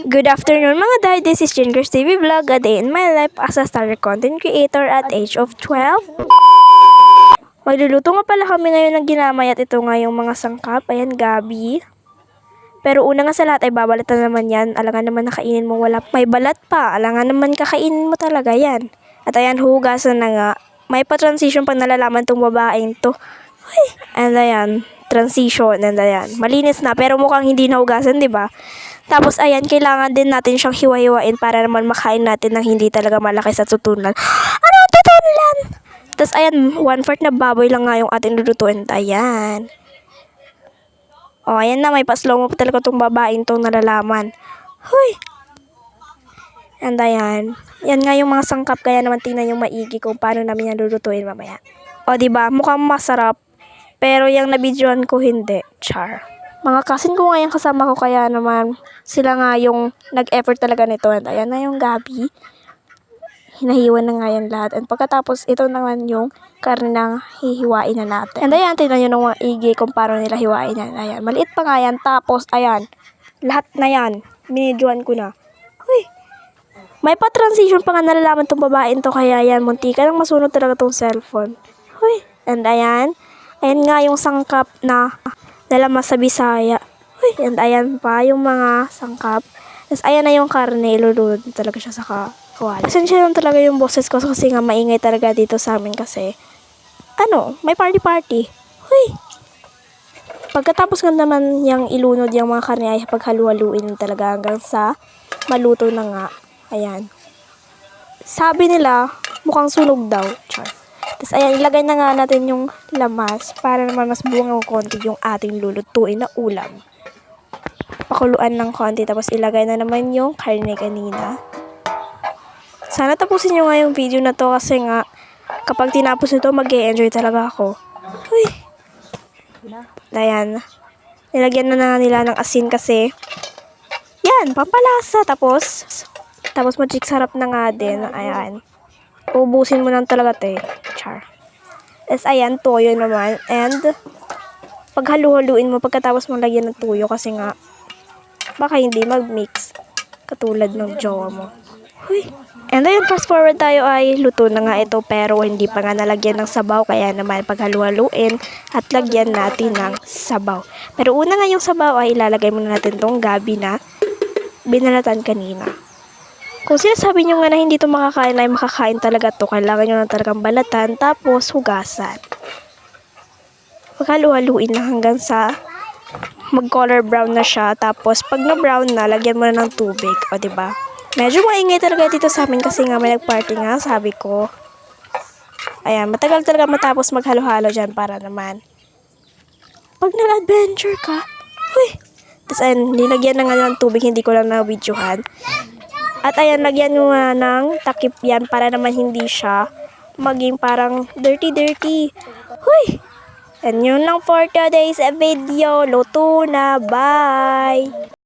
Good afternoon mga day, this is Jingers TV Vlog, a day in my life as a starter content creator at age of 12. Magluluto nga pala kami ngayon ng ginamay at ito nga yung mga sangkap. Ayan, gabi. Pero una nga sa lahat ay babalatan naman yan. Alangan naman nakainin mo, wala may balat pa. Alangan naman kakainin mo talaga yan. At ayan, hugasan na nga. May pa-transition pag nalalaman tong babaeng to. Uy, and ayan, transition, and ayan. Malinis na, pero mukhang hindi nahugasan, di ba? Tapos ayan, kailangan din natin siyang hiwa-hiwain para naman makain natin ng hindi talaga malaki sa tutulan. Ano ang tutulan? Tapos ayan, 1/4 na baboy lang nga yung ating lulutuin. Ayan. O, ayan na, may pa-slow mo pa talaga itong babaeng itong nalalaman. Huy! And ayan. Yan nga yung mga sangkap, kaya naman tingnan yung maigi kung paano namin yan lulutuin mamaya. O, diba? Mukhang masarap. Pero yung nabidyoan ko hindi. Char. Mga kasin ko ngayon kasama ko, kaya naman sila nga yung nag-effort talaga nito. And ayan na yung gabi. Hinahiwan na nga yan lahat. And pagkatapos, ito naman yung karne na hihiwain na natin. And ayan, tingnan nyo ng mga igi kung paano nila hiwain yan. Ayan, maliit pa nga yan. Tapos, ayan, lahat na yan. Minidyoan ko na. Huy! May pa-transition pa nga nalalaman tong babaeng to. Kaya yan, muntika nang masunog talaga tong cellphone. Huy! And ayan, ayan nga yung sangkap na nalamas sa Bisaya. Uy, and ayan pa yung mga sangkap. Tapos ayan na yung karne, ilulunod talaga siya sa kawali. Pasensya lang talaga yung boses ko kasi nga maingay talaga dito sa amin kasi may party-party. Uy! Pagkatapos nga naman yung ilunod yung mga karne ay paghalu-haluin talaga hanggang sa maluto na nga. Ayan. Sabi nila, mukhang sunog daw. Char. Tapos ayan, ilagay na nga natin yung lamas para naman mas buwang konti yung ating lulutuin na ulam. Pakuluan ng konti, tapos ilagay na naman yung karne kanina. Sana tapusin nyo nga yung video na to kasi nga kapag tinapos ito, mag-e-enjoy talaga ako. Uy! Ayan. Nilagyan na nga nila ng asin kasi yan, pampalasa. Tapos magic sarap na nga din. Ayan. Ubusin mo lang talaga te. Char. Tapos ayan, toyo naman. And paghalu-haluin mo pagkatapos mo lagyan ng toyo kasi nga baka hindi mag-mix katulad ng jowa mo. Huy. And ayun, fast forward tayo ay luto na nga ito pero hindi pa nga nalagyan ng sabaw, kaya naman paghalu-haluin at lagyan natin ng sabaw. Pero una nga yung sabaw ay ilalagay muna natin tong gabi na binalatan kanina. Kung sinasabi nyo nga na hindi ito makakain ay makakain talaga to, kailangan nyo lang talagang balatan tapos hugasan. Paghalu-haluin lang hanggang sa mag-color brown na siya. Tapos pag na-brown na, lagyan mo na ng tubig. O diba? Medyo maingay talaga dito sa amin kasi nga may nag-party nga, sabi ko. Ayan, matagal talaga matapos maghalo-halo dyan para naman pag nag-adventure ka. Uy! Tapos ayan, nilagyan na nga ng tubig, hindi ko lang na-videohan. At ayan, lagyan nyo nga ng takip yan para naman hindi siya maging parang dirty-dirty. Huy! And yun lang for today's video. Luto na. Bye!